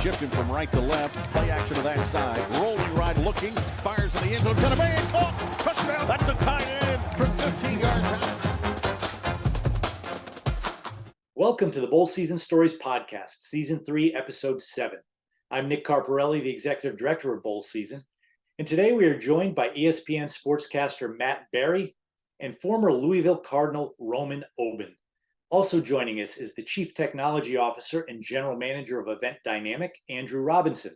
shifting from right to left. Play action to that side. Rolling right, looking. Fires in the end zone. Gonna be caught. Touchdown. That's a tight end from 15 yards out. Welcome to the Bowl Season Stories Podcast, Season 3, Episode 7. I'm Nick Carparelli, the Executive Director of Bowl Season, and today we are joined by ESPN sportscaster Matt Barrie and former Louisville Cardinal Roman Oben. Also joining us is the Chief Technology Officer and General Manager of Event Dynamic, Andrew Robinson.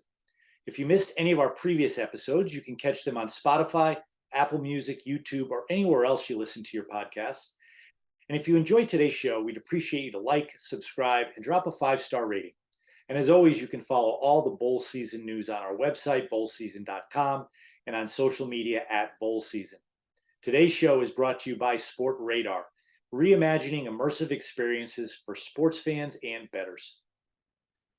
If you missed any of our previous episodes, you can catch them on Spotify, Apple Music, YouTube, or anywhere else you listen to your podcasts. And if you enjoyed today's show, we'd appreciate you to like, subscribe, and drop a 5-star rating. And as always, you can follow all the Bowl Season news on our website, bowlseason.com, and on social media at Bowl Season. Today's show is brought to you by Sport Radar, reimagining immersive experiences for sports fans and bettors.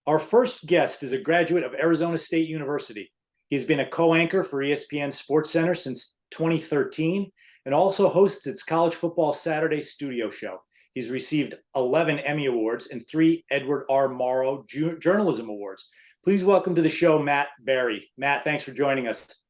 Our first guest is a graduate of Arizona State University. He's been a co-anchor for ESPN SportsCenter since 2013 and also hosts its College Football Saturday studio show. He's received 11 Emmy Awards and 3 Edward R. Morrow Journalism Awards. Please welcome to the show, Matt Barrie. Matt, thanks for joining us.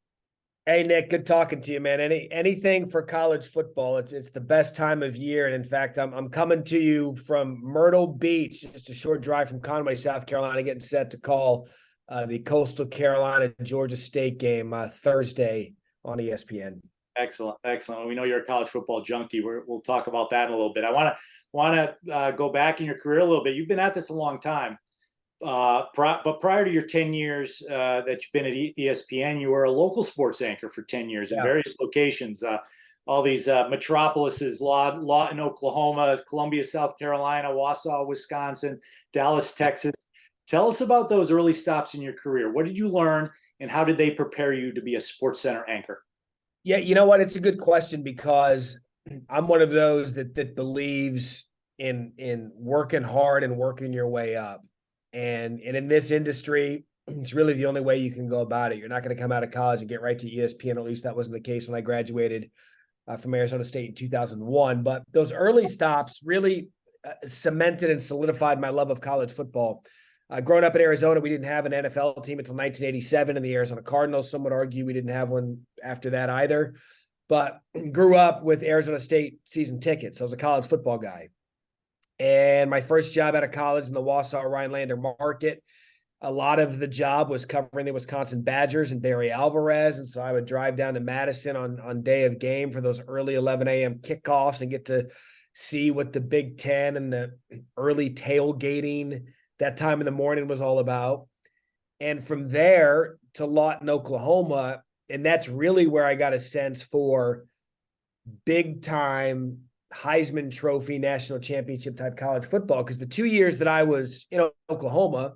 Hey, Nick, good talking to you, man. Anything for college football. It's the best time of year. And in fact, I'm coming to you from Myrtle Beach, just a short drive from Conway, South Carolina, getting set to call the Coastal Carolina-Georgia State game Thursday on ESPN. Excellent. Well, we know you're a college football junkie. We'll talk about that in a little bit. I want to go back in your career a little bit. You've been at this a long time. But prior to your 10 years that you've been at ESPN, you were a local sports anchor for 10 years in various locations, all these metropolises, Lawton, Oklahoma, Columbia, South Carolina, Wausau, Wisconsin, Dallas, Texas. Tell us about those early stops in your career. What did you learn, and how did they prepare you to be a SportsCenter anchor? Yeah, you know what? It's a good question because I'm one of those that believes in working hard and working your way up. And in this industry, it's really the only way you can go about it. You're not going to come out of college and get right to ESPN. At least that wasn't the case when I graduated from Arizona State in 2001. But those early stops really cemented and solidified my love of college football. Growing up in Arizona, we didn't have an NFL team until 1987 in the Arizona Cardinals. Some would argue we didn't have one after that either. But grew up with Arizona State season tickets. So I was a college football guy. And my first job out of college in the Wausau Rhinelander market, a lot of the job was covering the Wisconsin Badgers and Barrie Alvarez. And so I would drive down to Madison on day of game for those early 11 a.m. kickoffs and get to see what the Big Ten and the early tailgating that time in the morning was all about. And from there to Lawton, Oklahoma, and that's really where I got a sense for big time Heisman Trophy national championship type college football. Because the 2 years that I was in Oklahoma,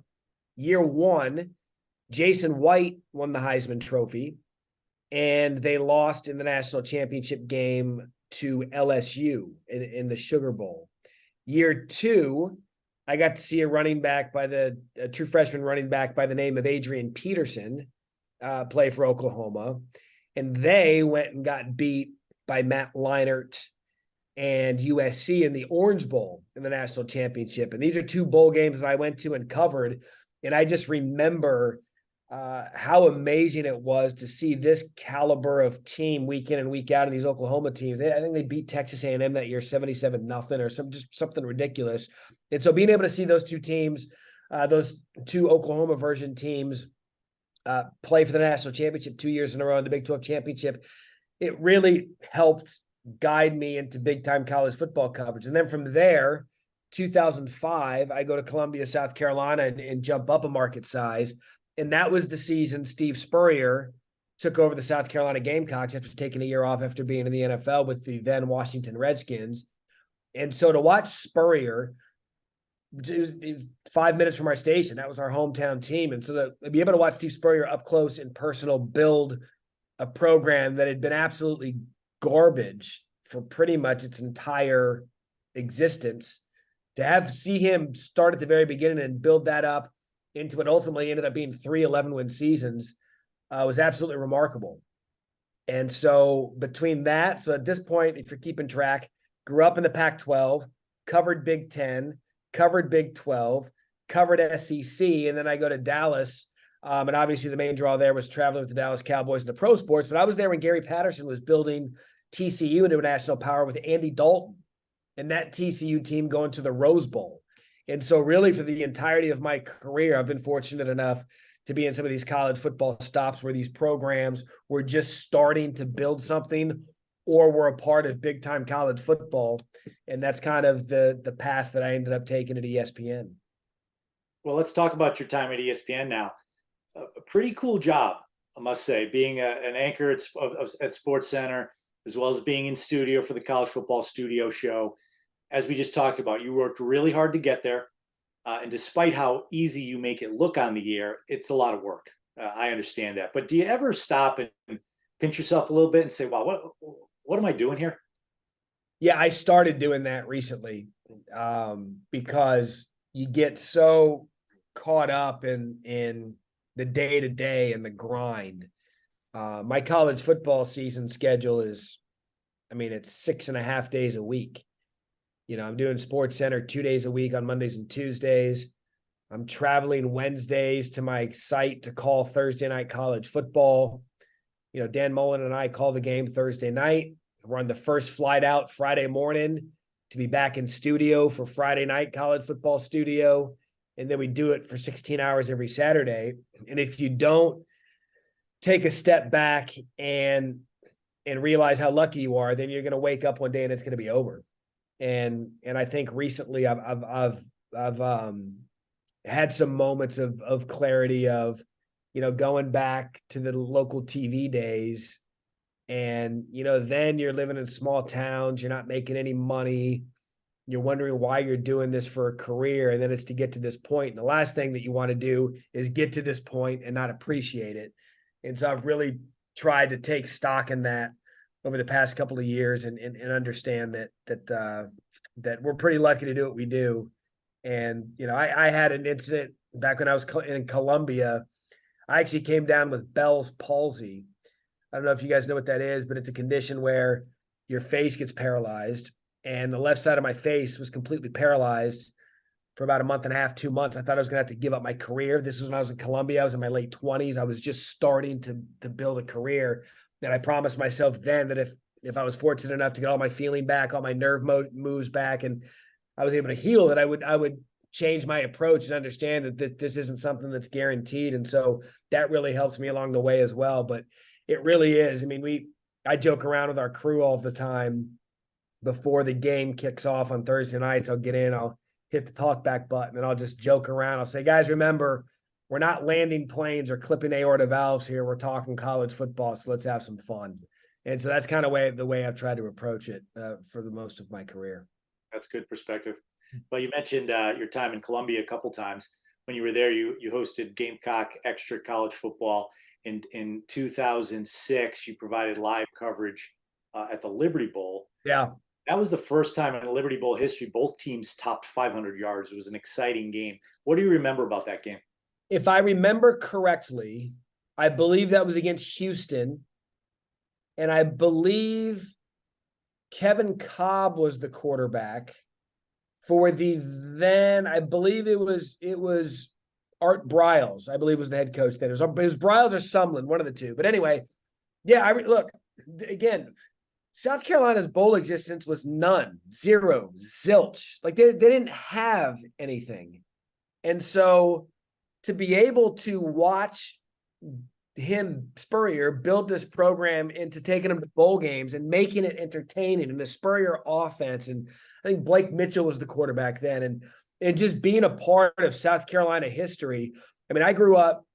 year one, Jason White won the Heisman Trophy, and they lost in the national championship game to LSU in the Sugar Bowl. Year two, I got to see a true freshman running back by the name of Adrian Peterson play for Oklahoma. And they went and got beat by Matt Leinart and USC in the Orange Bowl in the national championship. And these are 2 bowl games that I went to and covered. And I just remember how amazing it was to see this caliber of team week in and week out in these Oklahoma teams. I think they beat Texas A&M that year 77-0 or something ridiculous. And so being able to see those 2 teams, those 2 Oklahoma version teams play for the national championship 2 years in a row in the Big 12 championship, it really helped guide me into big time college football coverage. And then from there, 2005, I go to Columbia, South Carolina and jump up a market size. And that was the season Steve Spurrier took over the South Carolina Gamecocks after taking a year off after being in the NFL with the then Washington Redskins. And so to watch Spurrier, it was 5 minutes from our station. That was our hometown team. And so to be able to watch Steve Spurrier up close and personal build a program that had been absolutely garbage for pretty much its entire existence, to see him start at the very beginning and build that up into what ultimately ended up being 3 11-win seasons was absolutely remarkable. And so between that, so at this point, if you're keeping track, grew up in the Pac-12, covered Big Ten, covered Big 12, covered SEC, and then I go to Dallas. And obviously the main draw there was traveling with the Dallas Cowboys into pro sports. But I was there when Gary Patterson was building TCU into a national power with Andy Dalton and that TCU team going to the Rose Bowl. And so really for the entirety of my career, I've been fortunate enough to be in some of these college football stops where these programs were just starting to build something or were a part of big time college football. And that's kind of the path that I ended up taking at ESPN. Well, let's talk about your time at ESPN now. A pretty cool job, I must say, being an anchor at SportsCenter, as well as being in studio for the College Football Studio Show. As we just talked about, you worked really hard to get there. And despite how easy you make it look on the air, it's a lot of work. I understand that. But do you ever stop and pinch yourself a little bit and say, wow, what am I doing here? Yeah, I started doing that recently because you get so caught up in the day-to-day and the grind. My college football season schedule is, it's 6.5 days a week. I'm doing SportsCenter 2 days a week on Mondays and Tuesdays. I'm traveling Wednesdays to my site to call Thursday night college football. Dan Mullen and I call the game Thursday night. We're on the first flight out Friday morning to be back in studio for Friday night college football studio. And then we do it for 16 hours every Saturday. And if you don't take a step back and realize how lucky you are, then you're going to wake up one day and it's going to be over. And I think recently I've had some moments of clarity of, going back to the local TV days. And, then you're living in small towns, you're not making any money. You're wondering why you're doing this for a career. And then it's to get to this point. And the last thing that you want to do is get to this point and not appreciate it. And so I've really tried to take stock in that over the past couple of years and understand that we're pretty lucky to do what we do. And, I had an incident back when I was in Colombia. I actually came down with Bell's palsy. I don't know if you guys know what that is, but it's a condition where your face gets paralyzed. And the left side of my face was completely paralyzed for about a month and a half, 2 months. I thought I was going to have to give up my career. This was when I was in Colombia. I was in my late 20s. I was just starting to build a career. And I promised myself then that if I was fortunate enough to get all my feeling back, all my nerve moves back, and I was able to heal, that I would change my approach and understand that this isn't something that's guaranteed. And so that really helps me along the way as well. But it really is. I joke around with our crew all the time. Before the game kicks off on Thursday nights, I'll get in, I'll hit the talk back button, and I'll just joke around. I'll say, guys, remember, we're not landing planes or clipping aorta valves here. We're talking college football, so let's have some fun. And so that's kind of the way I've tried to approach it for the most of my career. That's good perspective. Well, you mentioned your time in Colombia a couple times. When you were there, you hosted Gamecock Extra College Football. In 2006, you provided live coverage at the Liberty Bowl. Yeah. That was the first time in Liberty Bowl history both teams topped 500 yards. It was an exciting game. What do you remember about that game? If I remember correctly, I believe that was against Houston. And I believe Kevin Cobb was the quarterback for I believe it was Art Briles, I believe, was the head coach then. It was Briles or Sumlin, one of the two. But anyway, yeah, look, again, South Carolina's bowl existence was none, zero, zilch. Like they didn't have anything. And so to be able to watch him, Spurrier, build this program into taking them to bowl games and making it entertaining, and the Spurrier offense, and I think Blake Mitchell was the quarterback then, and just being a part of South Carolina history. I grew up,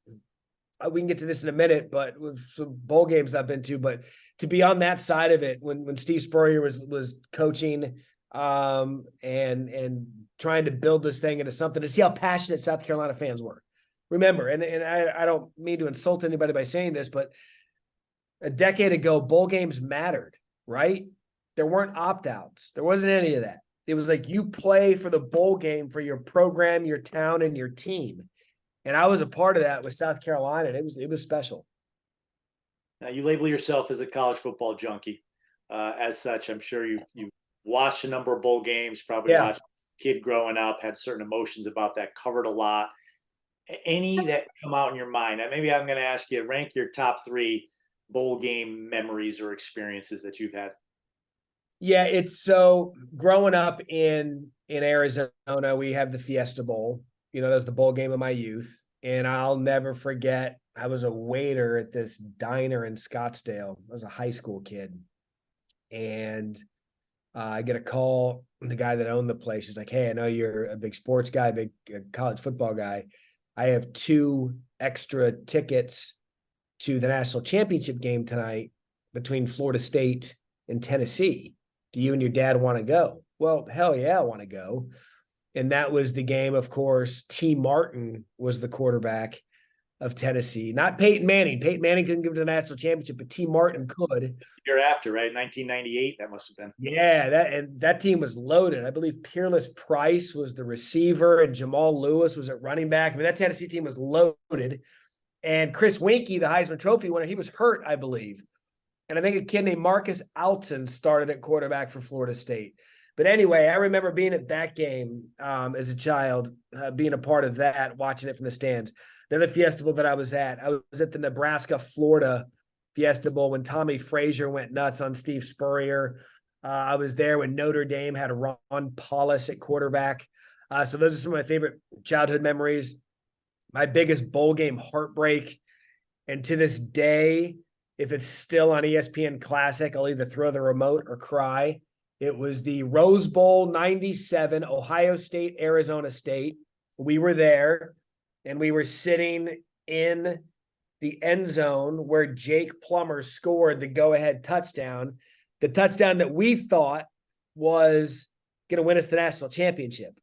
we can get to this in a minute, but with some bowl games I've been to, but to be on that side of it when Steve Spurrier was coaching and trying to build this thing into something, to see how passionate South Carolina fans were. Remember, and I don't mean to insult anybody by saying this, but a decade ago, bowl games mattered, right? There weren't opt-outs. There wasn't any of that. It was like you play for the bowl game for your program, your town, and your team. And I was a part of that with South Carolina, and it was special. Now, you label yourself as a college football junkie. As such, I'm sure you watched a number of bowl games, probably watched kid growing up, had certain emotions about that, covered a lot. Any that come out in your mind? Maybe I'm going to ask you, rank your top 3 bowl game memories or experiences that you've had. Yeah, it's so growing up in Arizona, we have the Fiesta Bowl. That's the bowl game of my youth. And I'll never forget, I was a waiter at this diner in Scottsdale. I was a high school kid. And I get a call, the guy that owned the place is like, "Hey, I know you're a big sports guy, big college football guy. I have 2 extra tickets to the national championship game tonight between Florida State and Tennessee. Do you and your dad want to go?" Well, hell yeah, I want to go. And that was the game, of course. T. Martin was the quarterback of Tennessee, not Peyton Manning. Peyton Manning couldn't give to the national championship, but T. Martin could. Year after, right? 1998, that must have been. Yeah, that team was loaded. I believe Peerless Price was the receiver and Jamal Lewis was at running back. I mean, that Tennessee team was loaded. And Chris Winkie, the Heisman Trophy winner, he was hurt, I believe. And I think a kid named Marcus Alton started at quarterback for Florida State. But anyway, I remember being at that game as a child, being a part of that, watching it from the stands. Another Fiesta Bowl that I was at the Nebraska-Florida Fiesta Bowl when Tommy Frazier went nuts on Steve Spurrier. I was there when Notre Dame had Ron Paulus at quarterback. So those are some of my favorite childhood memories. My biggest bowl game heartbreak, and to this day, if it's still on ESPN Classic, I'll either throw the remote or cry. It was the Rose Bowl 97, Ohio State, Arizona State. We were there, and we were sitting in the end zone where Jake Plummer scored the go-ahead touchdown, the touchdown that we thought was going to win us the national championship.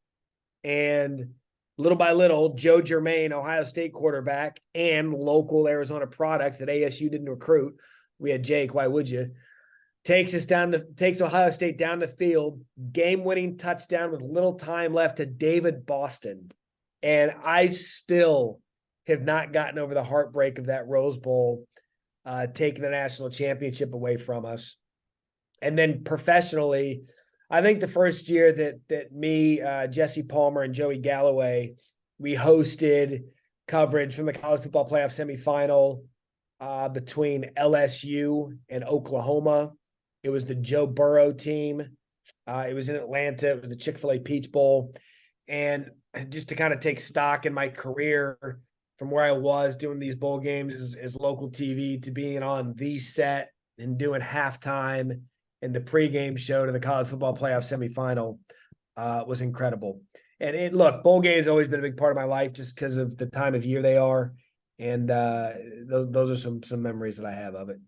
And little by little, Joe Germain, Ohio State quarterback and local Arizona product that ASU didn't recruit, we had Jake, why would you, takes Ohio State down the field, game-winning touchdown with little time left to David Boston. And I still have not gotten over the heartbreak of that Rose Bowl taking the national championship away from us. And then professionally, I think the first year that me, Jesse Palmer, and Joey Galloway, we hosted coverage from the college football playoff semifinal between LSU and Oklahoma. It was the Joe Burrow team. It was in Atlanta. It was the Chick-fil-A Peach Bowl. And just to kind of take stock in my career from where I was doing these bowl games as local TV to being on the set and doing halftime and the pregame show to the college football playoff semifinal was incredible. And look, bowl games have always been a big part of my life just because of the time of year they are. And those are some memories that I have of it.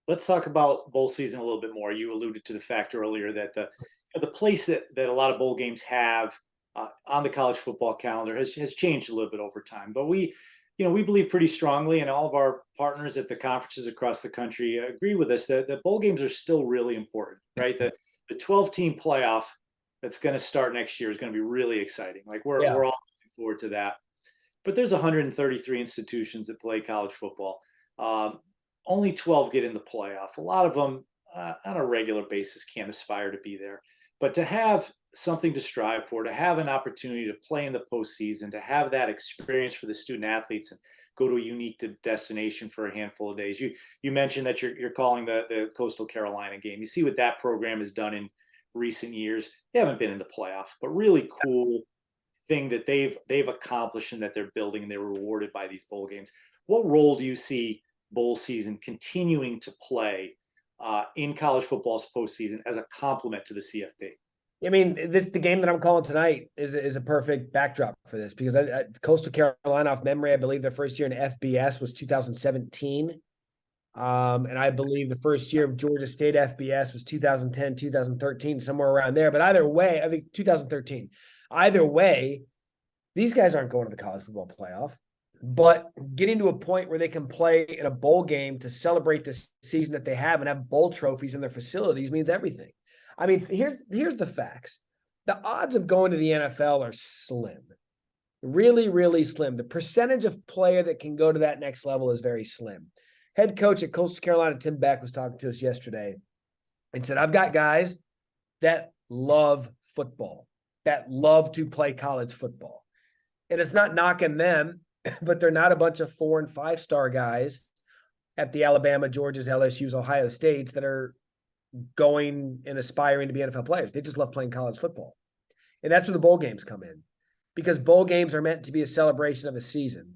Let's talk about bowl season a little bit more. You alluded to the fact earlier that the place that a lot of bowl games have on the college football calendar has changed a little bit over time. But we believe pretty strongly, and all of our partners at the conferences across the country agree with us that bowl games are still really important, right? The 12-team playoff that's going to start next year is going to be really exciting. Like we're all looking forward to that. But there's 133 institutions that play college football. Only 12 get in the playoff. A lot of them on a regular basis can't aspire to be there. But to have something to strive for, to have an opportunity to play in the postseason, to have that experience for the student athletes and go to a unique destination for a handful of days. You mentioned that you're calling the Coastal Carolina game. You see what that program has done in recent years. They haven't been in the playoff, but really cool thing that they've accomplished and that they're building, and they were rewarded by these bowl games. What role do you see bowl season continuing to play in college football's postseason as a complement to the CFP? I mean, the game that I'm calling tonight is a perfect backdrop for this because Coastal Carolina, off memory, I believe their first year in FBS was 2017. And I believe the first year of Georgia State FBS was 2010, 2013, somewhere around there. But either way, I think 2013. Either way, these guys aren't going to the college football playoff. But getting to a point where they can play in a bowl game to celebrate this season that they have and have bowl trophies in their facilities means everything. I mean, here's the facts. The odds of going to the NFL are slim. Really, really slim. The percentage of player that can go to that next level is very slim. Head coach at Coastal Carolina, Tim Beck, was talking to us yesterday and said, I've got guys that love football. that love to play college football. And it's not knocking them, but they're not a bunch of 4- and 5-star guys at the Alabama, Georgias, LSU's, Ohio States that are going and aspiring to be NFL players. They just love playing college football. And that's where the bowl games come in, because bowl games are meant to be a celebration of a season.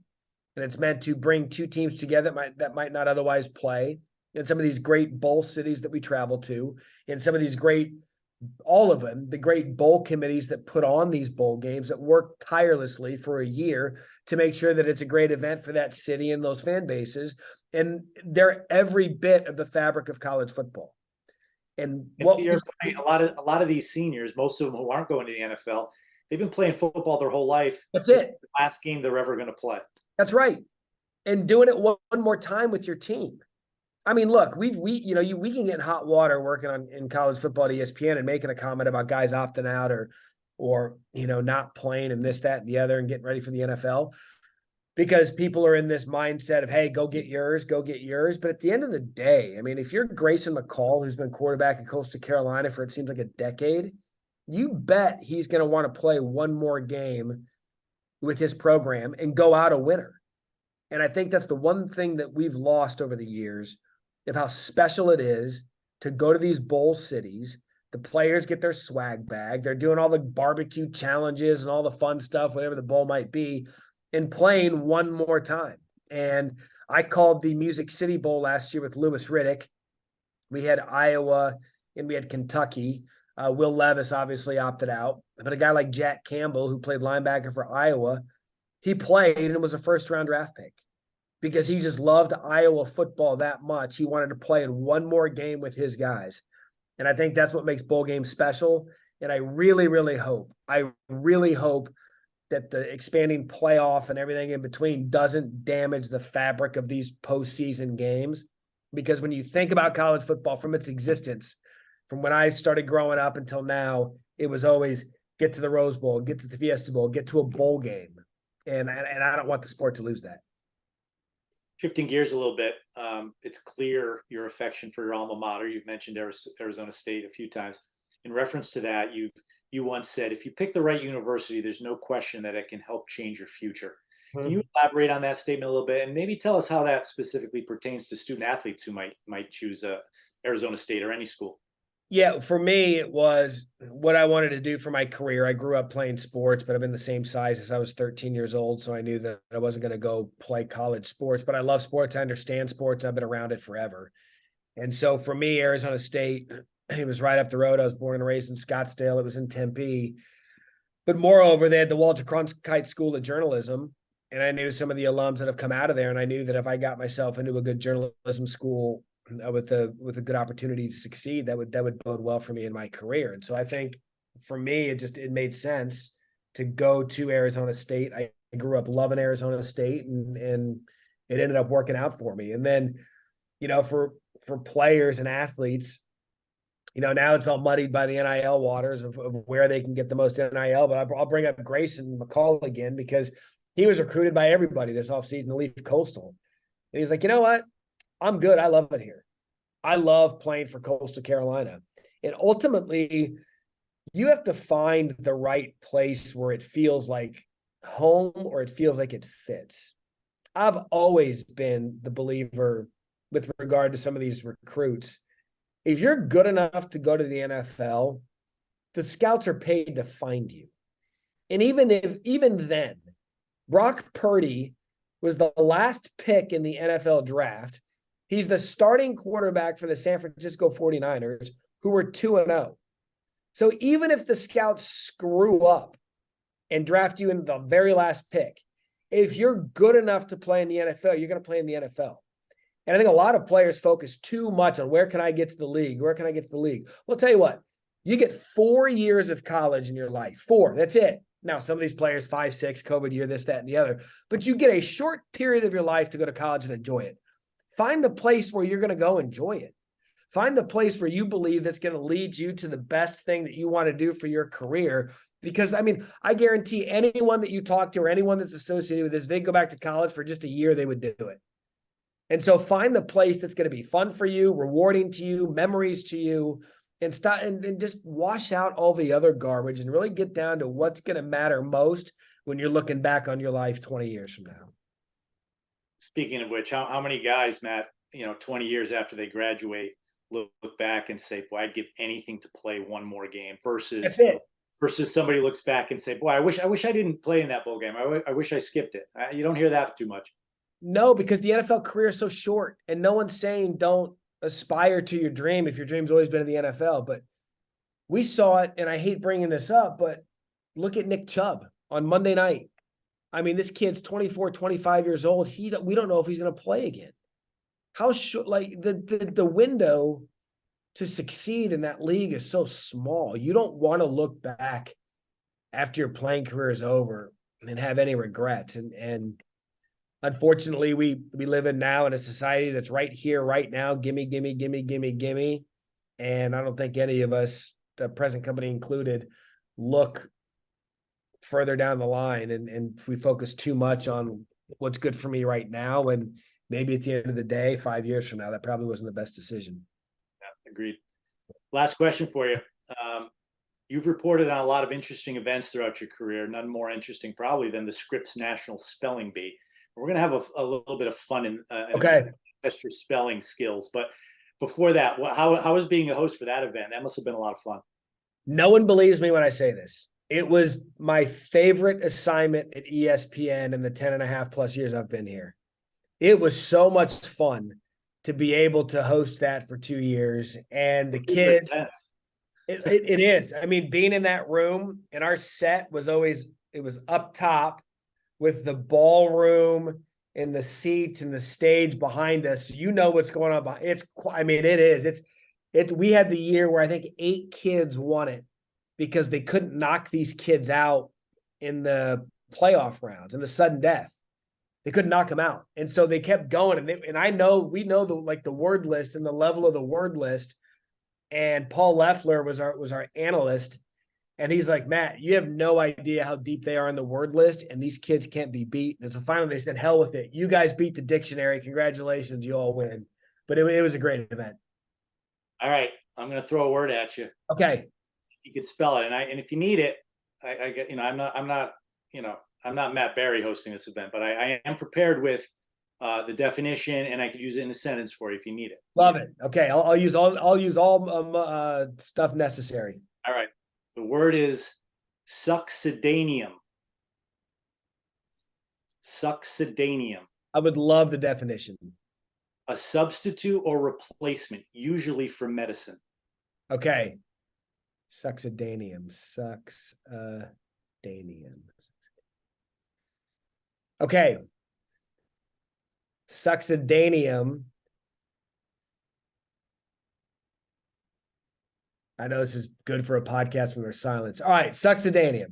And it's meant to bring two teams together that might not otherwise play in some of these great bowl cities that we travel to, in some of these great, all of them, the great bowl committees that put on these bowl games that work tirelessly for a year to make sure that it's a great event for that city and those fan bases. And they're every bit of the fabric of college football. And what a lot of these seniors, most of them who aren't going to the NFL, they've been playing football their whole life. That's it. The last game they're ever going to play. That's right. And doing it one more time with your team. I mean, look, we can get in hot water working in college football at ESPN and making a comment about guys opting out or not playing and this, that, and the other and getting ready for the NFL, because people are in this mindset of, hey, go get yours. But at the end of the day, I mean, if you're Grayson McCall, who's been quarterback at Coastal Carolina for it seems like a decade, you bet he's going to want to play one more game with his program and go out a winner. And I think that's the one thing that we've lost over the years of how special it is to go to these bowl cities. The players get their swag bag. They're doing all the barbecue challenges and all the fun stuff, whatever the bowl might be, and playing one more time. And I called the Music City Bowl last year with Lewis Riddick. We had Iowa and we had Kentucky. Will Levis obviously opted out. But a guy like Jack Campbell, who played linebacker for Iowa, he played and was a first-round draft pick because he just loved Iowa football that much. He wanted to play in one more game with his guys. And I think that's what makes bowl games special. And I really, really hope that the expanding playoff and everything in between doesn't damage the fabric of these postseason games. Because when you think about college football from its existence, from when I started growing up until now, it was always get to the Rose Bowl, get to the Fiesta Bowl, get to a bowl game. And I don't want the sport to lose that. Shifting gears a little bit, it's clear your affection for your alma mater. You've mentioned Arizona State a few times. In reference to that, you once said, if you pick the right university, there's no question that it can help change your future. Can you elaborate on that statement a little bit and maybe tell us how that specifically pertains to student athletes who might choose Arizona State or any school? Yeah, for me, it was what I wanted to do for my career. I grew up playing sports, but I've been the same size since I was 13 years old. So I knew that I wasn't going to go play college sports, but I love sports. I understand sports. I've been around it forever. And so for me, Arizona State, it was right up the road. I was born and raised in Scottsdale. It was in Tempe. But moreover, they had the Walter Cronkite School of Journalism. And I knew some of the alums that have come out of there. And I knew that if I got myself into a good journalism school with a good opportunity to succeed, that would bode well for me in my career. And so I think for me, it made sense to go to Arizona State. I grew up loving Arizona State and it ended up working out for me. And then, for players and athletes, now it's all muddied by the NIL waters of where they can get the most NIL. But I'll bring up Grayson McCall again because he was recruited by everybody this offseason to leave Coastal. And he was like, you know what? I'm good. I love it here. I love playing for Coastal Carolina. And ultimately, you have to find the right place where it feels like home or it feels like it fits. I've always been the believer with regard to some of these recruits. If you're good enough to go to the NFL, the scouts are paid to find you. And even then, Brock Purdy was the last pick in the NFL draft. He's the starting quarterback for the San Francisco 49ers, who were 2-0. So even if the scouts screw up and draft you in the very last pick, if you're good enough to play in the NFL, you're going to play in the NFL. And I think a lot of players focus too much on where can I get to the league? Where can I get to the league? Well, I'll tell you what, you get 4 years of college in your life. 4, that's it. Now, some of these players, 5, 6, COVID year, this, that, and the other. But you get a short period of your life to go to college and enjoy it. Find the place where you're going to go enjoy it. Find the place where you believe that's going to lead you to the best thing that you want to do for your career. Because, I guarantee anyone that you talk to or anyone that's associated with this, if they go back to college for just a year, they would do it. And so find the place that's going to be fun for you, rewarding to you, memories to you, and stop and just wash out all the other garbage and really get down to what's going to matter most when you're looking back on your life 20 years from now. Speaking of which, how many guys, Matt, 20 years after they graduate, look back and say, boy, I'd give anything to play one more game versus somebody looks back and say, boy, I wish I didn't play in that bowl game. I wish I skipped it. You don't hear that too much. No, because the NFL career is so short, and no one's saying don't aspire to your dream if your dream's always been in the NFL. But we saw it, and I hate bringing this up, but look at Nick Chubb on Monday night. I mean, this kid's 24, 25 years old. We don't know if he's going to play again. How short, like the window to succeed in that league is so small. You don't want to look back after your playing career is over and have any regrets. And unfortunately, we live in a society that's right here, right now. Gimme, gimme, gimme, gimme, gimme. And I don't think any of us, the present company included, look further down the line. And we focus too much on what's good for me right now. And maybe at the end of the day, 5 years from now, that probably wasn't the best decision. Yeah, agreed. Last question for you. You've reported on a lot of interesting events throughout your career, none more interesting probably than the Scripps National Spelling Bee. We're going to have a little bit of fun and test your spelling skills. But before that, how was being a host for that event? That must have been a lot of fun. No one believes me when I say this. It was my favorite assignment at ESPN in the 10 and a half plus years I've been here. It was so much fun to be able to host that for 2 years. And the kids, it is. I mean, being in that room, and our set was always, it was up top with the ballroom and the seats and the stage behind us. You know what's going on. We had the year where I think 8 kids won it because they couldn't knock these kids out in the playoff rounds and the sudden death. They couldn't knock them out. And so they kept going. And we know the word list and the level of the word list. And Paul Loeffler was our analyst. And he's like, Matt, you have no idea how deep they are in the word list, and these kids can't be beat. And so finally they said, hell with it. You guys beat the dictionary. Congratulations. You all win. But it was a great event. All right. I'm going to throw a word at you. Okay. You could spell it. And if you need it, I'm not Matt Barrie hosting this event, but I am prepared with the definition, and I could use it in a sentence for you if you need it. Love it. Okay. I'll use all stuff necessary. All right. The word is succedaneum. Succedaneum. I would love the definition. A substitute or replacement, usually for medicine. Okay. Succedaneum. Okay. Succedaneum. I know this is good for a podcast when there's silence. All right. Succedaneum.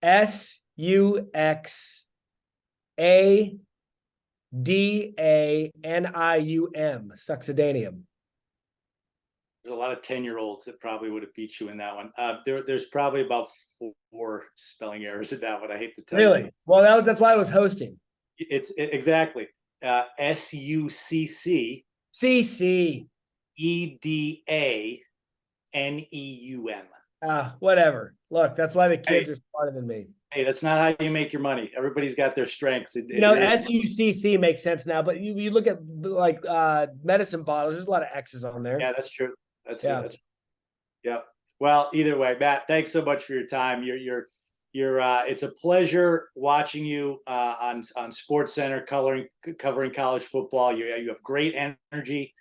Succedaneum. Succedaneum. There's a lot of 10-year-olds that probably would have beat you in that one. There's probably about 4 spelling errors in that one. I hate to tell you. Really? Well, that's why I was hosting. It's exactly SUCC CC EDANEUM. Whatever. Look, that's why the kids are smarter than me. Hey, that's not how you make your money. Everybody's got their strengths. SUCC makes sense now, but you look at like medicine bottles. There's a lot of X's on there. Yeah, that's true. Yeah. Well, either way, Matt, thanks so much for your time. You're it's a pleasure watching you on SportsCenter covering college football. You have great energy.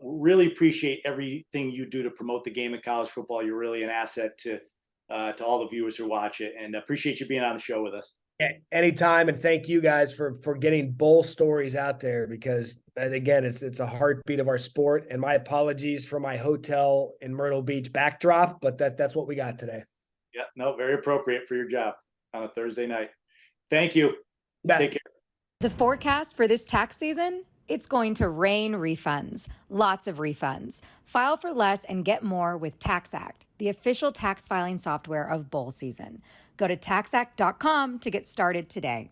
Really appreciate everything you do to promote the game of college football. You're really an asset to all the viewers who watch it, and appreciate you being on the show with us. Anytime, and thank you guys for getting bowl stories out there, because again, it's a heartbeat of our sport. And my apologies for my hotel in Myrtle Beach backdrop, but that's what we got today. Yeah, no, very appropriate for your job on a Thursday night. Thank you. Take care. The forecast for this tax season? It's going to rain refunds, lots of refunds. File for less and get more with TaxAct, the official tax filing software of bowl season. Go to taxact.com to get started today.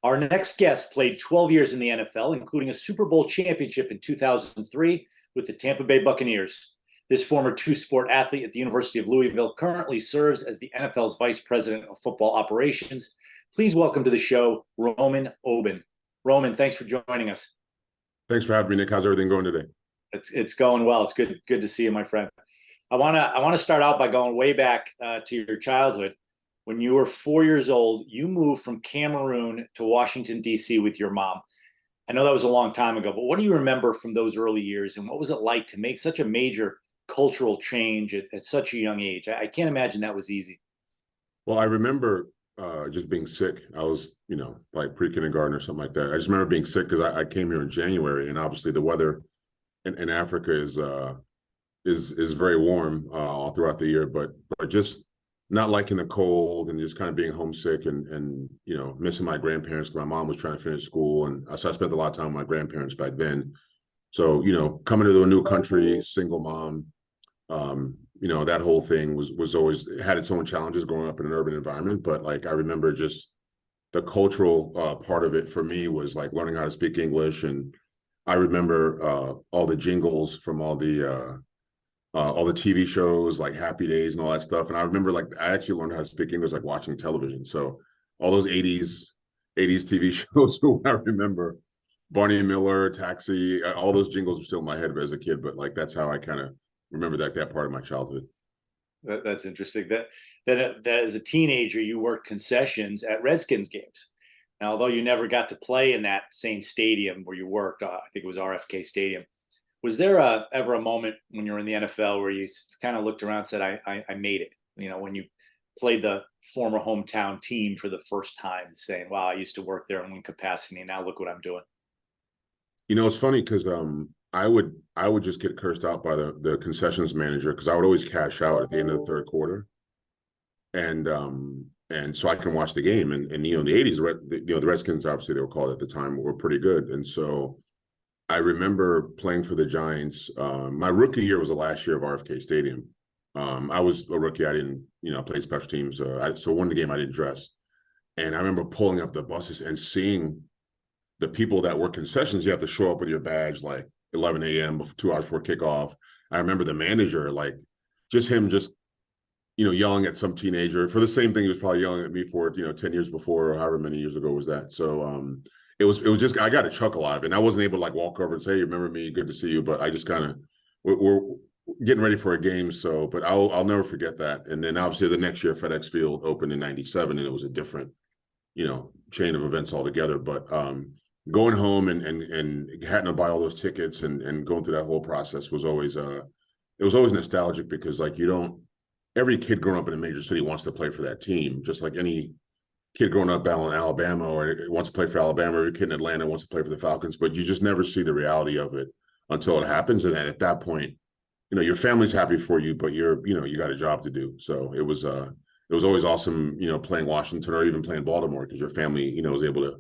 Our next guest played 12 years in the NFL, including a Super Bowl championship in 2003 with the Tampa Bay Buccaneers. This former two-sport athlete at the University of Louisville currently serves as the NFL's Vice President of Football Operations. Please welcome to the show, Roman Oben. Roman, thanks for joining us. Thanks for having me, Nick. How's everything going today? It's going well. It's good to see you, my friend. I wanna start out by going way back to your childhood. When you were 4 years old, you moved from Cameroon to Washington, D.C. with your mom. I know that was a long time ago, but what do you remember from those early years, and what was it like to make such a major cultural change at such a young age? I can't imagine that was easy. Well, I remember just being sick. I was, like pre-kindergarten or something like that. I just remember being sick because I came here in January, and obviously the weather in Africa is very warm all throughout the year, but just not liking the cold and just kind of being homesick and missing my grandparents. My mom was trying to finish school, and so I spent a lot of time with my grandparents back then. So, coming to a new country, single mom, that whole thing was always had its own challenges growing up in an urban environment. But like, I remember just the cultural part of it for me was like learning how to speak English. And I remember all the jingles from all the TV shows like Happy Days and all that stuff. And I remember like I actually learned how to speak English like watching television. So all those 80s TV shows, I remember Barney and Miller, Taxi, all those jingles were still in my head as a kid. But like that's how I kind of remember that part of my childhood. That's interesting. That as a teenager, you worked concessions at Redskins games. Now, although you never got to play in that same stadium where you worked, I think it was RFK Stadium. Was there ever a moment when you were in the NFL where you kind of looked around and said, I made it? When you played the former hometown team for the first time, saying, wow, I used to work there in one capacity, and now look what I'm doing. It's funny because I would just get cursed out by the concessions manager because I would always cash out at the end of the third quarter. And so I can watch the game. And in the 80s, the Redskins, obviously they were called at the time, were pretty good. And so I remember playing for the Giants. My rookie year was the last year of RFK Stadium. I was a rookie. I didn't, play special teams. So one of the game I didn't dress. And I remember pulling up the buses and seeing the people that were concessions. You have to show up with your badge like 11 a.m. 2 hours before kickoff. I remember the manager, like just him yelling at some teenager for the same thing he was probably yelling at me for, 10 years before or however many years ago was that. So it was just, I got a chuckle out of it. And I wasn't able to like walk over and say, hey, remember me? Good to see you. But I just kind of, we're getting ready for a game. So, but I'll never forget that. And then obviously the next year FedEx Field opened in 97 and it was a different, chain of events altogether. But going home and having to buy all those tickets and going through that whole process was always, it was always nostalgic because like every kid growing up in a major city wants to play for that team, just like any kid growing up down in Alabama or wants to play for Alabama, or a kid in Atlanta wants to play for the Falcons, but you just never see the reality of it until it happens. And then at that point, your family's happy for you, but you got a job to do. So it was always awesome, playing Washington or even playing Baltimore because your family, was able to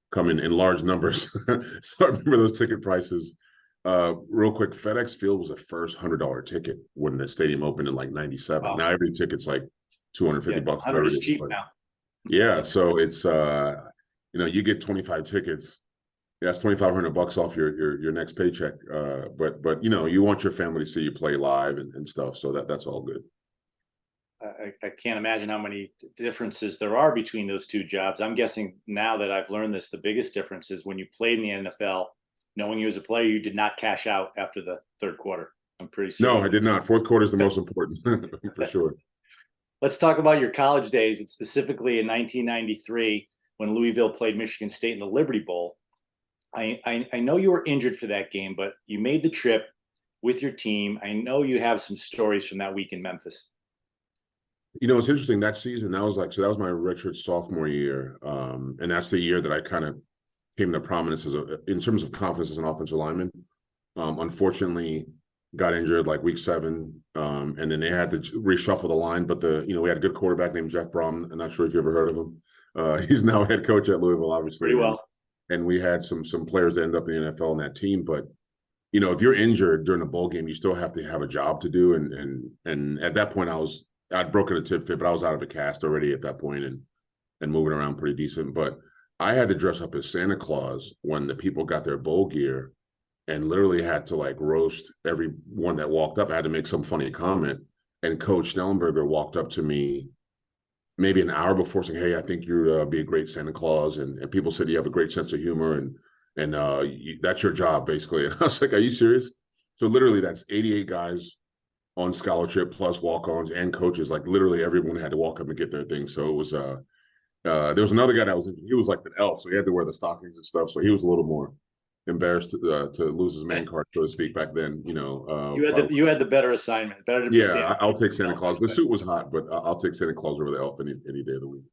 come in large numbers. So I remember those ticket prices. Real quick, FedEx Field was the first $100 ticket when the stadium opened in like 97. Wow. Now every ticket's like $250 bucks. $100 is cheap now. Yeah, so it's you get 25 tickets. That's $2,500 off your next paycheck. But you want your family to see you play live and stuff. So that's all good. I can't imagine how many differences there are between those two jobs. I'm guessing now that I've learned this, the biggest difference is when you played in the NFL, knowing you as a player, you did not cash out after the third quarter. I'm pretty sure. No, I did not. Fourth quarter is the most important for sure. Let's talk about your college days, and specifically in 1993 when Louisville played Michigan State in the Liberty Bowl. I know you were injured for that game, but you made the trip with your team. I know you have some stories from that week in Memphis. It's interesting. That season, that was my redshirt sophomore year. And that's the year that I kind of came to prominence in terms of confidence as an offensive lineman. Unfortunately, got injured like week 7. And then they had to reshuffle the line. But we had a good quarterback named Jeff Brom. I'm not sure if you ever heard of him. He's now head coach at Louisville, obviously. Pretty well. And we had some players that end up in the NFL on that team. But, if you're injured during a bowl game, you still have to have a job to do. And at that point, I'd broken a tib fit, but I was out of a cast already at that point and moving around pretty decent. But I had to dress up as Santa Claus when the people got their bowl gear and literally had to like roast everyone that walked up. I had to make some funny comment. And Coach Snellenberger walked up to me maybe an hour before saying, "Hey, I think you'd be a great Santa Claus." And people said you have a great sense of humor and that's your job, basically. And I was like, "Are you serious?" So literally that's 88 guys on scholarship plus walk-ons and coaches. Like literally everyone had to walk up and get their thing. So it was there was another guy he was like an elf, so he had to wear the stockings and stuff. So he was a little more embarrassed to lose his man card, so to speak, back then. You had the better assignment. Better to be Santa. I'll take Santa Claus. The suit was hot, but I'll take Santa Claus over the elf any day of the week.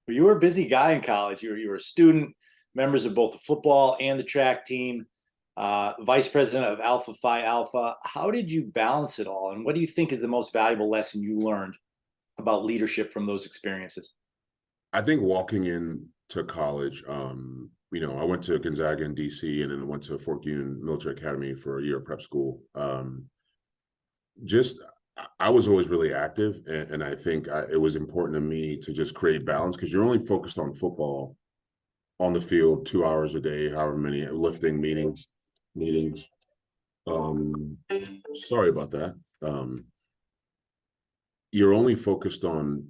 But you were a busy guy in college. You were a student, members of both the football and the track team, vice president of Alpha Phi Alpha. How did you balance it all? And what do you think is the most valuable lesson you learned about leadership from those experiences? I think walking into college, I went to Gonzaga in DC and then went to Fort Union Military Academy for a year of prep school. I was always really active, and I think it was important to me to just create balance, because you're only focused on football on the field 2 hours a day, however many lifting meetings. Sorry about that. You're only focused on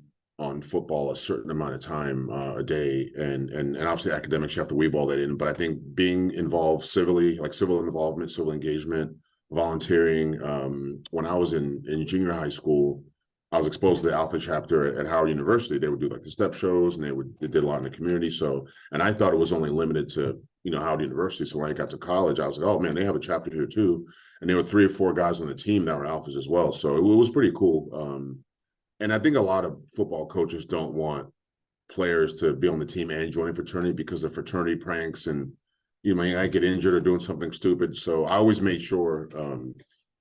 football a certain amount of time a day, and obviously academics, you have to weave all that in. But I think being involved civilly, like civil involvement, civil engagement, volunteering. When I was in junior high school, I was exposed to the Alpha chapter at Howard University. They would do like the step shows, and they did a lot in the community. So, and I thought it was only limited to Howard University. So when I got to college, I was like, oh man, they have a chapter here too. And there were 3 or 4 guys on the team that were Alphas as well. So it was pretty cool. And I think a lot of football coaches don't want players to be on the team and join a fraternity because of fraternity pranks, and I get injured or doing something stupid. So I always made sure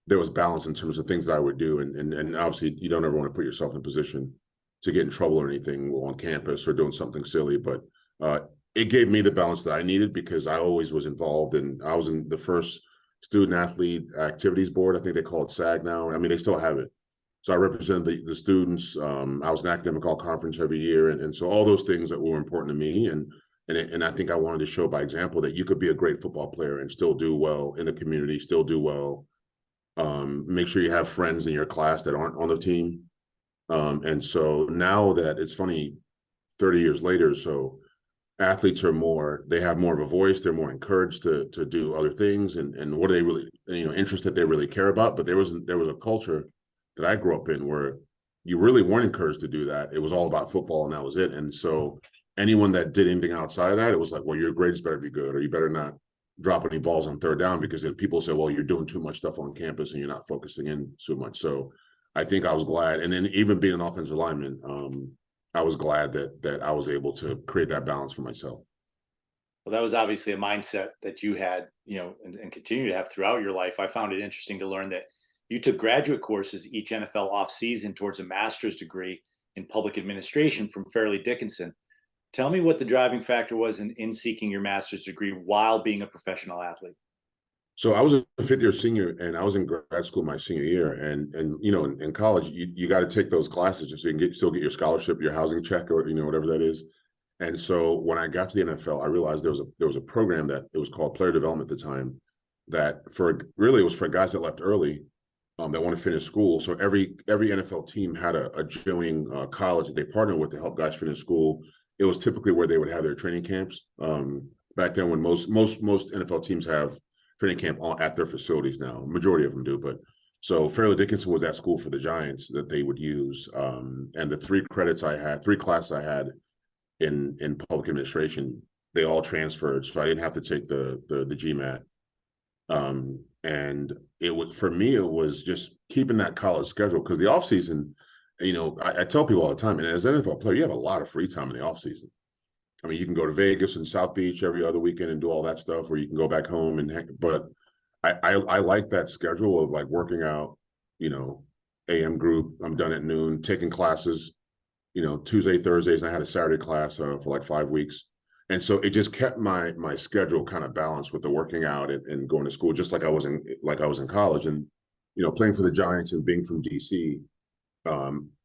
there was balance in terms of things that I would do. And obviously you don't ever want to put yourself in a position to get in trouble or anything on campus or doing something silly. But it gave me the balance that I needed, because I always was involved, and I was in the first student athlete activities board. I think they call it SAG now. I mean, they still have it. So I represented the students. I was an academic all conference every year. And so all those things that were important to me. And I think I wanted to show by example that you could be a great football player and still do well in the community, still do well. Make sure you have friends in your class that aren't on the team. And so now that it's funny, 30 years later, so athletes they have more of a voice. They're more encouraged to do other things. And what are they really, interests that they really care about. But there was a culture that I grew up in where you really weren't encouraged to do that. It was all about football, and that was it. And so anyone that did anything outside of that, it was like, well, your grades better be good, or you better not drop any balls on third down, because then people say, well, you're doing too much stuff on campus and you're not focusing in so much. So I think I was glad. And then even being an offensive lineman, I was glad that I was able to create that balance for myself. Well, that was obviously a mindset that you had, and continue to have throughout your life. I found it interesting to learn that you took graduate courses each NFL offseason towards a master's degree in public administration from Fairleigh Dickinson. Tell me what the driving factor was in seeking your master's degree while being a professional athlete. So I was a 5th-year senior, and I was in grad school my senior year. And in college, you got to take those classes just so you can still get your scholarship, your housing check, or whatever that is. And so when I got to the NFL, I realized there was a program that it was called Player Development at the time, that it was for guys that left early, that want to finish school. So every NFL team had a adjoining college that they partnered with to help guys finish school. It was typically where they would have their training camps. Back then, when most NFL teams have training camp at their facilities now, majority of them do. But so Fairleigh Dickinson was that school for the Giants that they would use. And the 3 classes I had in public administration, they all transferred, so I didn't have to take the GMAT. And it was just keeping that college schedule, because the off season, I tell people all the time, and as an NFL player, you have a lot of free time in the off season. I mean, you can go to Vegas and South Beach every other weekend and do all that stuff, or you can go back home but I like that schedule of like working out, AM group, I'm done at noon, taking classes, Tuesday, Thursdays, and I had a Saturday class for like 5 weeks. And so it just kept my schedule kind of balanced with the working out and going to school, just like I was in college. And, playing for the Giants and being from DC,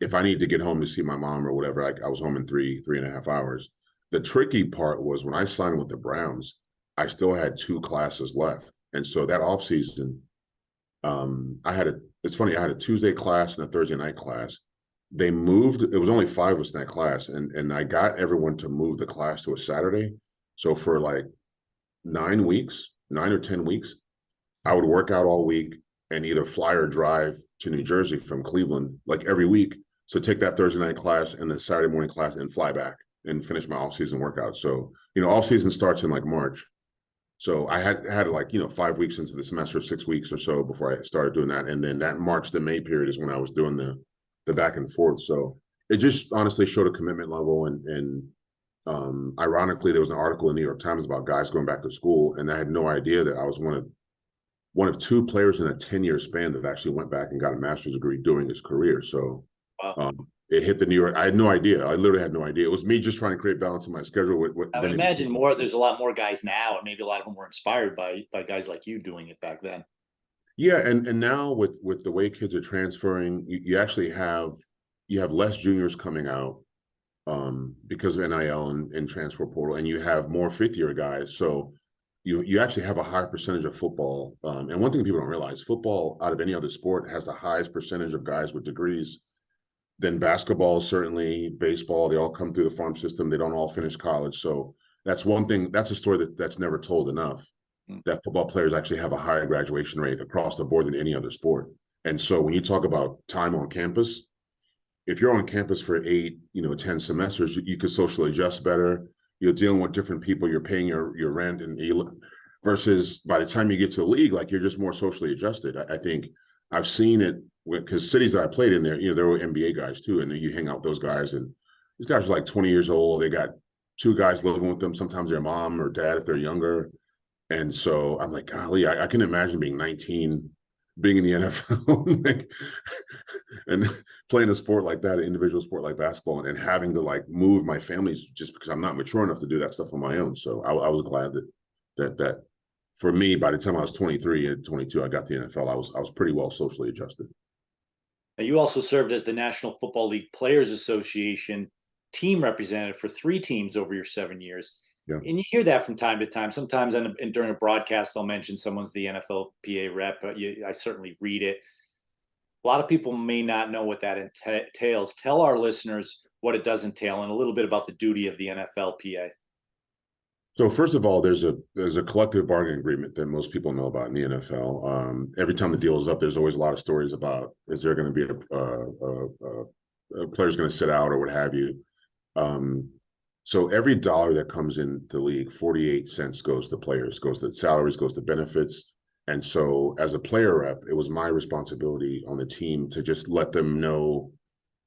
if I needed to get home to see my mom or whatever, I was home in 3.5 hours. The tricky part was when I signed with the Browns, I still had 2 classes left. And so that off season, it's funny, I had a Tuesday class and a Thursday night class. They moved, it was only 5 of us in that class, and I got everyone to move the class to a Saturday. So for like 9 or 10 weeks, I would work out all week and either fly or drive to New Jersey from Cleveland, like every week. So take that Thursday night class and the Saturday morning class and fly back and finish my off-season workout. So, off-season starts in like March. So I had like, 5 weeks into the semester, 6 weeks or so before I started doing that. And then that March to May period is when I was doing the back and forth. So it just honestly showed a commitment level. And ironically, there was an article in the New York Times about guys going back to school. And I had no idea that I was one of 2 players in a 10-year span that actually went back and got a master's degree during his career. So Wow. It hit the New York. I had no idea. I literally had no idea. It was me just trying to create balance in my schedule. I would imagine there's a lot more guys now, and maybe a lot of them were inspired by guys like you doing it back then. Yeah, and now with the way kids are transferring, you actually have less juniors coming out because of NIL and transfer portal, and you have more 5th-year guys. So you actually have a higher percentage of football. And one thing people don't realize, football out of any other sport has the highest percentage of guys with degrees. Then basketball, certainly, baseball, they all come through the farm system. They don't all finish college. So that's one thing, that's a story that's never told enough, that football players actually have a higher graduation rate across the board than any other sport. And so when you talk about time on campus, if you're on campus for 8, 10 semesters, you could socially adjust better. You're dealing with different people, you're paying your rent, and versus by the time you get to the league, like you're just more socially adjusted. I think I've seen it because cities that I played in there, there were NBA guys too, and then you hang out with those guys, and these guys are like 20 years old. They got 2 guys living with them, sometimes their mom or dad if they're younger. And so I'm like, golly, I can imagine being 19, being in the NFL, and playing a sport like that, an individual sport like basketball, and having to like move my family just because I'm not mature enough to do that stuff on my own. So I was glad that for me, by the time I was 23 and 22, I got the NFL. I was pretty well socially adjusted. Now, you also served as the National Football League Players Association team representative for 3 teams over your 7 years. Yeah. And you hear that from time to time. Sometimes during a broadcast, they'll mention someone's the NFLPA rep, but I certainly read it. A lot of people may not know what that entails. Tell our listeners what it does entail and a little bit about the duty of the NFLPA. So first of all, there's a collective bargaining agreement that most people know about in the NFL. Every time the deal is up, there's always a lot of stories about, is there going to be a player's going to sit out or what have you. So every dollar that comes in the league, 48 cents goes to players, goes to salaries, goes to benefits. And so as a player rep, it was my responsibility on the team to just let them know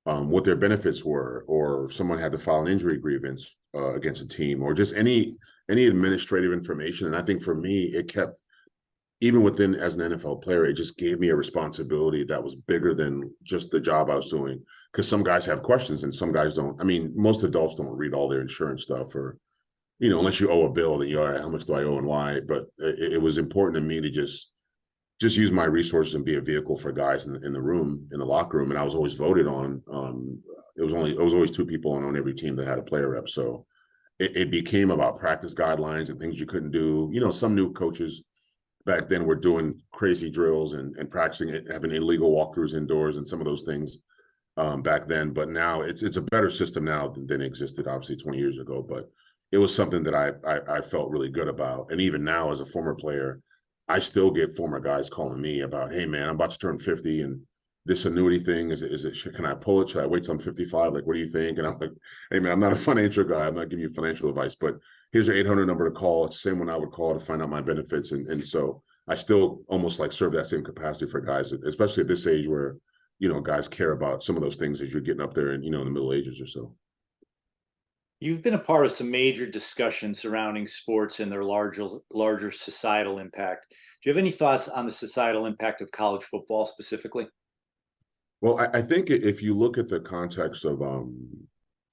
what their benefits were, or if someone had to file an injury grievance against a team, or just any administrative information. And I think for me, it kept, even within as an NFL player, it just gave me a responsibility that was bigger than just the job I was doing. Because some guys have questions and some guys don't. I mean, most adults don't read all their insurance stuff, or, unless you owe a bill, then you're all right, how much do I owe and why? But it was important to me to just use my resources and be a vehicle for guys in the room, in the locker room. And I was always voted on. It was always 2 people on every team that had a player rep. So it became about practice guidelines and things you couldn't do. Some new coaches back then were doing crazy drills and practicing it, having illegal walkthroughs indoors and some of those things back then. But now it's a better system now than existed, obviously, 20 years ago. But it was something that I felt really good about. And even now, as a former player, I still get former guys calling me about, hey man, I'm about to turn 50, and this annuity thing, can I pull it? Should I wait till I'm 55? Like, what do you think? And I'm like, hey man, I'm not a financial guy. I'm not giving you financial advice, but here's your 800 number to call. It's the same one I would call to find out my benefits. And so I still almost like serve that same capacity for guys, especially at this age where, guys care about some of those things as you're getting up there and, in the middle ages or so. You've been a part of some major discussions surrounding sports and their larger societal impact. Do you have any thoughts on the societal impact of college football specifically? Well, I think if you look at the context of, I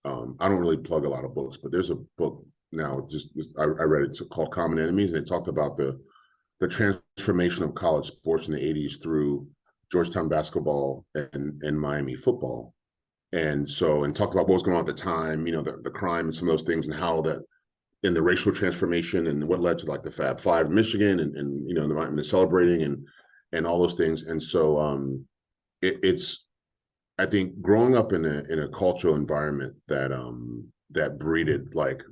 don't really plug a lot of books, but there's a book now, I read it, it's called Common Enemies, and it talked about the transformation of college sports in the 80s through Georgetown basketball and Miami football. And talked about what was going on at the time, the crime and some of those things, and how that in the racial transformation and what led to like the Fab Five in Michigan and you know, the celebrating and all those things. And so it's, I think growing up in a cultural environment that that breeded like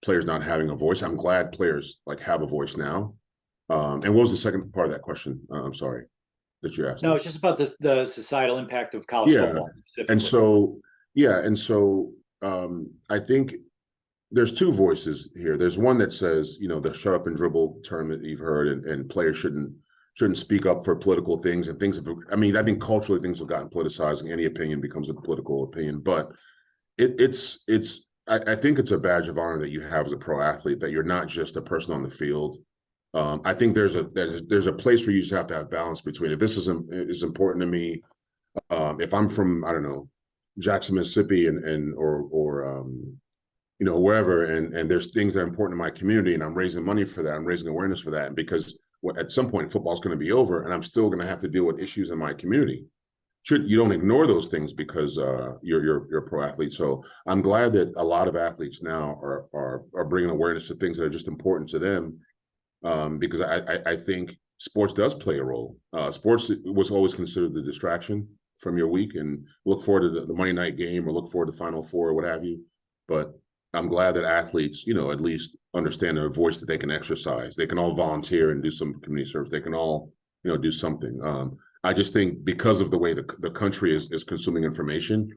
players not having a voice. I'm glad players like have a voice now. And what was the second part of that question? I'm sorry, that you asked. No, it's just about the societal impact of college football. And so, I think there's two voices here. There's one that says, you know, the shut up and dribble term that you've heard, and players shouldn't speak up for political things and things. I mean, I think culturally things have gotten politicized, and any opinion becomes a political opinion. But I think it's a badge of honor that you have as a pro athlete, that you're not just a person on the field. I think there's a place where you just have to have balance between, if this is important to me, if I'm from, I don't know, Jackson, Mississippi, or you know, wherever, and there's things that are important to my community, and I'm raising money for that, I'm raising awareness for that, and because at some point football's going to be over, and I'm still going to have to deal with issues in my community. You don't ignore those things because you're a pro athlete. So I'm glad that a lot of athletes now are bringing awareness to things that are just important to them, because I think sports does play a role. Sports was always considered the distraction from your week, and look forward to the Monday night game or look forward to Final Four or what have you. But I'm glad that athletes, you know, at least understand their voice, that they can exercise. They can all volunteer and do some community service. They can all, you know, do something. I just think because of the way the country is consuming information,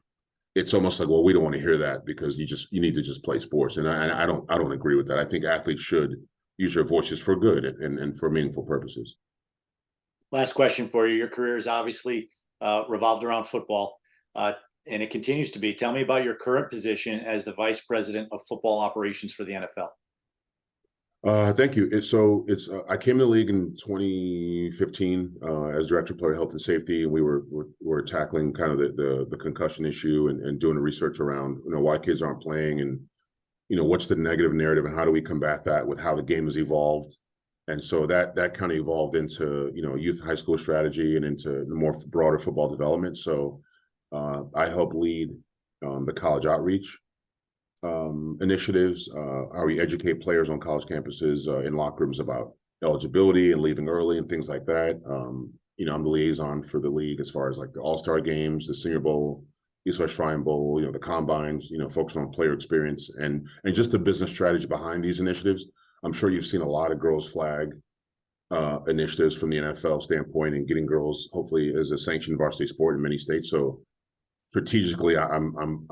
it's almost like, well, we don't want to hear that because you need to just play sports. And I don't agree with that. I think athletes should use their voices for good and for meaningful purposes. Last question for you. Your career is obviously revolved around football, and it continues to be. Tell me about your current position as the Vice President of Football Operations for the NFL. Thank you. I came to the league in 2015 as Director of Player Health and Safety, and we were tackling kind of the concussion issue and doing the research around, you know, why kids aren't playing, and, you know, what's the negative narrative and how do we combat that with how the game has evolved. And so that kind of evolved into, you know, youth high school strategy and into the more broader football development. So I help lead the college outreach initiatives, how we educate players on college campuses in locker rooms about eligibility and leaving early and things like that. You know, I'm the liaison for the league as far as like the All-Star games, the Senior Bowl, East West Shrine Bowl, you know, the combines, you know, focusing on player experience and just the business strategy behind these initiatives. I'm sure you've seen a lot of girls flag initiatives from the NFL standpoint, and getting girls hopefully as a sanctioned varsity sport in many states. So strategically, I'm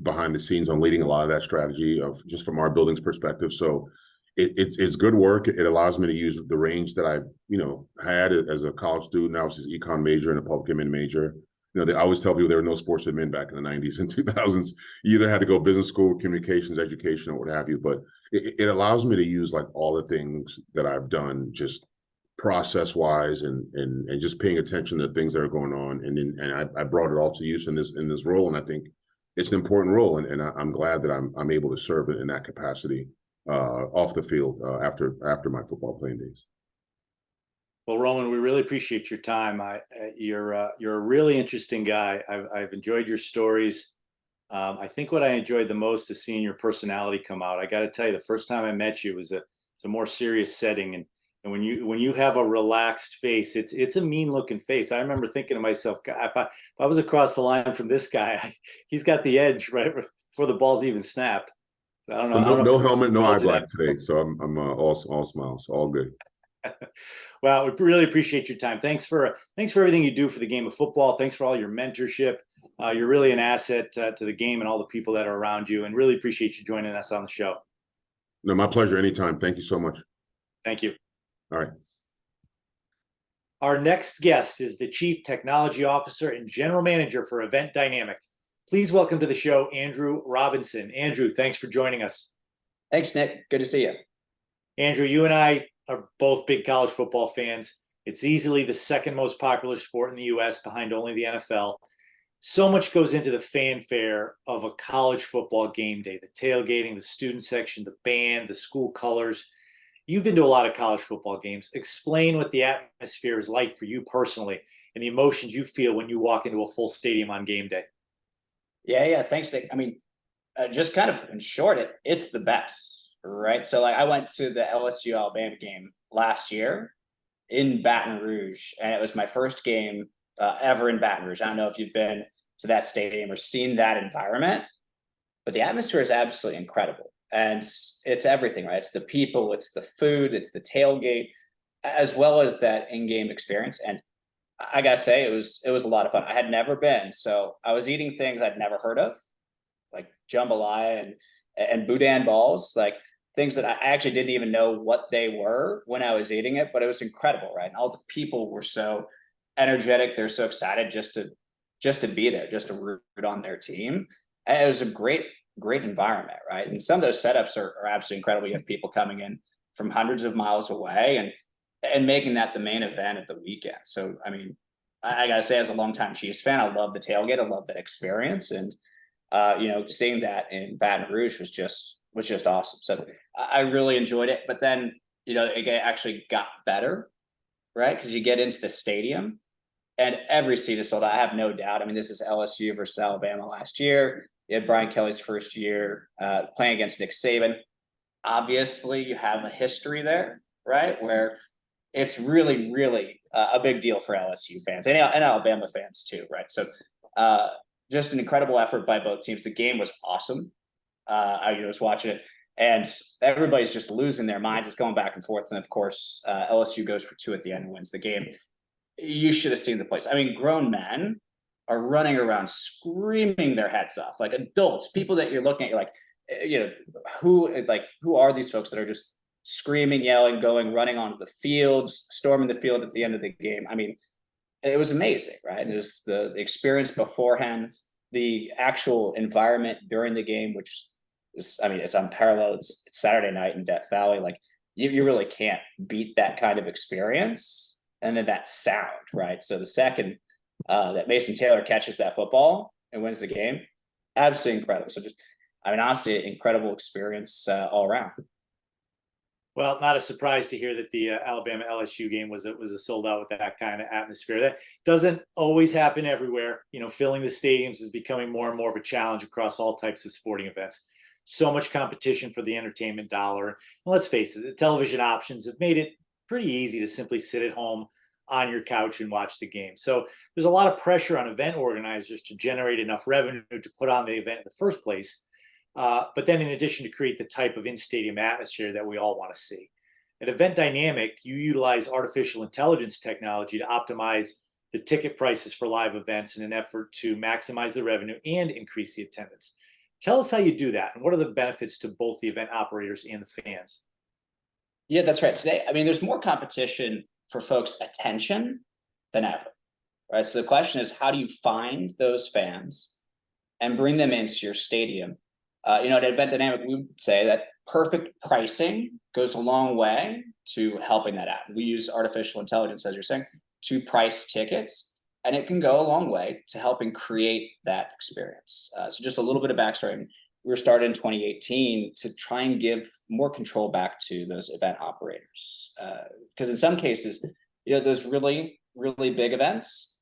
behind the scenes on leading a lot of that strategy of just from our building's perspective. So it's good work. It allows me to use the range that I, you know, had as a college student. I was an econ major and a public admin major. You know, they always tell people there were no sports admin back in the 90s and 2000s. You either had to go business school, communications, education, or what have you. But it allows me to use like all the things that I've done, just process wise and just paying attention to things that are going on. And I brought it all to use in this role. And I think it's an important role. And I'm glad that I'm able to serve in that capacity off the field after my football playing days. Well, Roman, we really appreciate your time. You're a really interesting guy. I've enjoyed your stories. I think what I enjoyed the most is seeing your personality come out. I got to tell you, the first time I met you was a more serious setting, and when you have a relaxed face, it's a mean looking face. I remember thinking to myself, God, if I was across the line from this guy, he's got the edge right before the ball's even snapped. So I don't know. No helmet, no eye black today. So I'm all smiles, all good. Well, we really appreciate your time. Thanks for everything you do for the game of football. Thanks for all your mentorship. You're really an asset to the game and all the people that are around you, and really appreciate you joining us on the show. No, my pleasure. Anytime. Thank you so much. Thank you. All right. Our next guest is the Chief Technology Officer and General Manager for Event Dynamic. Please welcome to the show, Andrew Robinson. Andrew, thanks for joining us. Thanks, Nick. Good to see you. Andrew, you and I are both big college football fans. It's easily the second most popular sport in the U.S. behind only the NFL. So much goes into the fanfare of a college football game day, the tailgating, the student section, the band, the school colors. You've been to a lot of college football games. Explain what the atmosphere is like for you personally and the emotions you feel when you walk into a full stadium on game day. Yeah. Thanks, Nick. I mean, just kind of in short, it's the best. right? So like I went to the LSU Alabama game last year in Baton Rouge, and it was my first game ever in Baton Rouge. I don't know if you've been to that stadium or seen that environment, but the atmosphere is absolutely incredible. And it's everything, right? It's the people, it's the food, it's the tailgate, as well as that in-game experience. And I gotta say, it was a lot of fun. I had never been, so I was eating things I'd never heard of, like jambalaya and boudin balls, like things that I actually didn't even know what they were when I was eating it, but it was incredible, right? And all the people were so energetic. They're so excited just to be there, just to root on their team. And it was a great environment, right? And some of those setups are absolutely incredible. You have people coming in from hundreds of miles away and making that the main event of the weekend. So, I mean, I gotta say, as a longtime Chiefs fan, I love the tailgate. I love that experience. And, seeing that in Baton Rouge was just awesome. So I really enjoyed it. But then, it actually got better, right? Because you get into the stadium and every seat is sold out. I have no doubt. I mean, this is LSU versus Alabama last year. You had Brian Kelly's first year playing against Nick Saban. Obviously, you have a history there, right? Where it's really, really a big deal for LSU fans and Alabama fans too, right? So just an incredible effort by both teams. The game was awesome. I was watching it, and everybody's just losing their minds. It's going back and forth, and of course, LSU goes for 2 at the end and wins the game. You should have seen the place. I mean, grown men are running around screaming their heads off, like adults, people that you're looking at, you're like, who are these folks that are just screaming, yelling, running onto the field, storming the field at the end of the game? I mean, it was amazing, right? It was the experience beforehand, the actual environment during the game, which is, I mean, it's unparalleled. It's Saturday night in Death Valley. Like you really can't beat that kind of experience. And then that sound, right? So the second that Mason Taylor catches that football and wins the game, absolutely incredible. So just, I mean, honestly, incredible experience all around. Well, not a surprise to hear that the Alabama LSU game was a sold out with that kind of atmosphere. That doesn't always happen everywhere. Filling the stadiums is becoming more and more of a challenge across all types of sporting events. So much competition for the entertainment dollar. And let's face it, the television options have made it pretty easy to simply sit at home on your couch and watch the game. So there's a lot of pressure on event organizers to generate enough revenue to put on the event in the first place. But then in addition, to create the type of in-stadium atmosphere that we all want to see. At Event Dynamic, you utilize artificial intelligence technology to optimize the ticket prices for live events in an effort to maximize the revenue and increase the attendance. Tell us how you do that, and what are the benefits to both the event operators and the fans? Yeah, that's right. Today, I mean, there's more competition for folks' attention than ever, right? So the question is, how do you find those fans and bring them into your stadium? At Event Dynamic, we would say that perfect pricing goes a long way to helping that out. We use artificial intelligence, as you're saying, to price tickets, and it can go a long way to helping create that experience. So just a little bit of backstory. We were started in 2018 to try and give more control back to those event operators. Because in some cases, those really, really big events,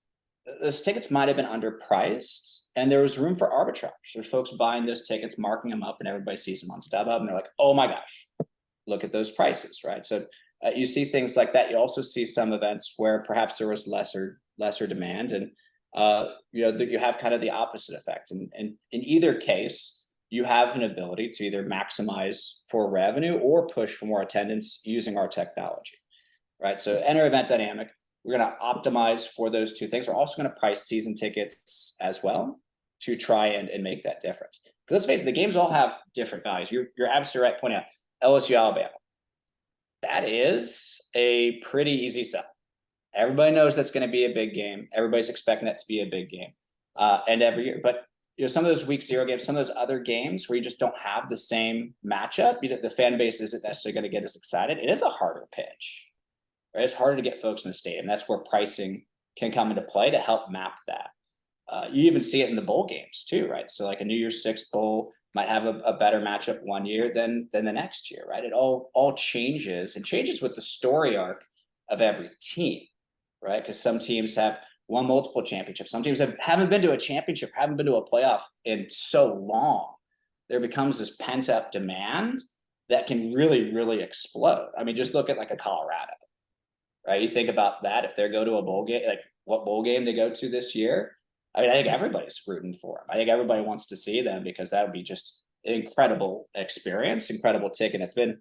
those tickets might have been underpriced, and there was room for arbitrage. There's folks buying those tickets, marking them up, and everybody sees them on StubHub, and they're like, oh my gosh, look at those prices, right? So you see things like that. You also see some events where perhaps there was lesser demand, and you have kind of the opposite effect. And in either case, you have an ability to either maximize for revenue or push for more attendance using our technology, right? So enter Event Dynamic. We're going to optimize for those two things. We're also going to price season tickets as well to try and make that difference. Because let's face it, the games all have different values. You're absolutely right pointing out LSU Alabama. That is a pretty easy sell. Everybody knows that's going to be a big game. Everybody's expecting that to be a big game, and every year. But some of those week 0 games, some of those other games where you just don't have the same matchup, the fan base isn't necessarily going to get as excited. It is a harder pitch, right? It's harder to get folks in the stadium. That's where pricing can come into play to help map that. You even see it in the bowl games too, right? So like a New Year's Six bowl might have a better matchup one year than the next year, right? It all changes, and changes with the story arc of every team, right? Because some teams have won multiple championships. Some teams haven't been to a championship, haven't been to a playoff in so long. There becomes this pent up demand that can really, really explode. I mean, just look at like a Colorado, right? You think about that. If they go to a bowl game, like what bowl game they go to this year, I mean, I think everybody's rooting for them. I think everybody wants to see them because that would be just an incredible experience, incredible ticket. It's been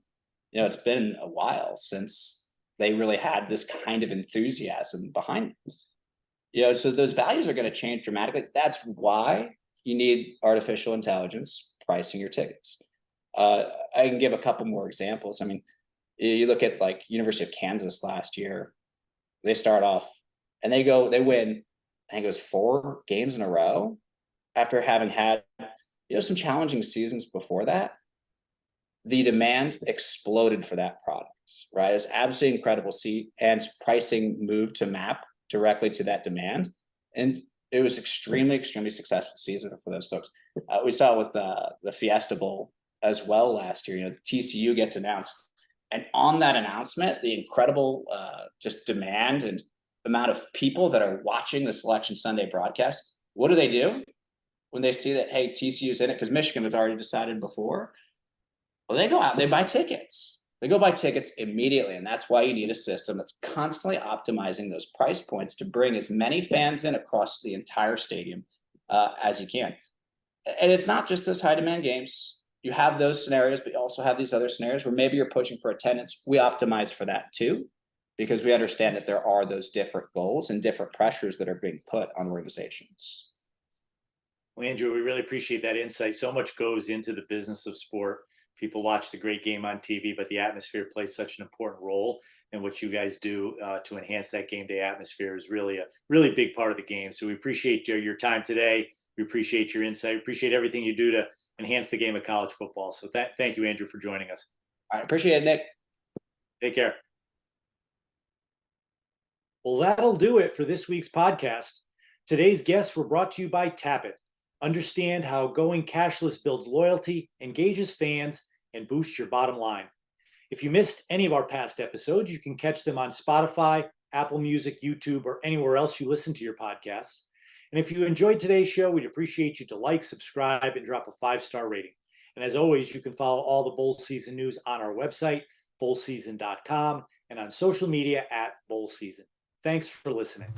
a while since they really had this kind of enthusiasm behind them. So those values are going to change dramatically. That's why you need artificial intelligence pricing your tickets. I can give a couple more examples. I mean, you look at like University of Kansas last year, they start off and they win, I think it was 4 games in a row after having had, some challenging seasons before that. The demand exploded for that product, right? It's absolutely incredible. And pricing moved to map directly to that demand. And it was extremely, extremely successful season for those folks. We saw with the Fiesta Bowl as well last year. The TCU gets announced, and on that announcement, the incredible just demand and amount of people that are watching the Selection Sunday broadcast. What do when they see that, hey, TCU's in it, because Michigan was already decided before? Well, they go out, they buy tickets. They go buy tickets immediately, and that's why you need a system that's constantly optimizing those price points to bring as many fans in across the entire stadium as you can. And it's not just those high demand games. You have those scenarios, but you also have these other scenarios where maybe you're pushing for attendance. We optimize for that too, because we understand that there are those different goals and different pressures that are being put on organizations. Well, Andrew, we really appreciate that insight. So much goes into the business of sport. People watch the great game on TV, but the atmosphere plays such an important role. And what you guys do to enhance that game day atmosphere is really a really big part of the game. So we appreciate your time today. We appreciate your insight. We appreciate everything you do to enhance the game of college football. So thank you, Andrew, for joining us. I appreciate it, Nick. Take care. Well, that'll do it for this week's podcast. Today's guests were brought to you by Tap It. Understand how going cashless builds loyalty, engages fans, and boosts your bottom line. If you missed any of our past episodes, you can catch them on Spotify, Apple Music, YouTube, or anywhere else you listen to your podcasts. And if you enjoyed today's show, we'd appreciate you to like, subscribe, and drop a 5-star rating. And as always, you can follow all the bowl season news on our website, bowlseason.com, and on social media @bowlseason. Thanks for listening.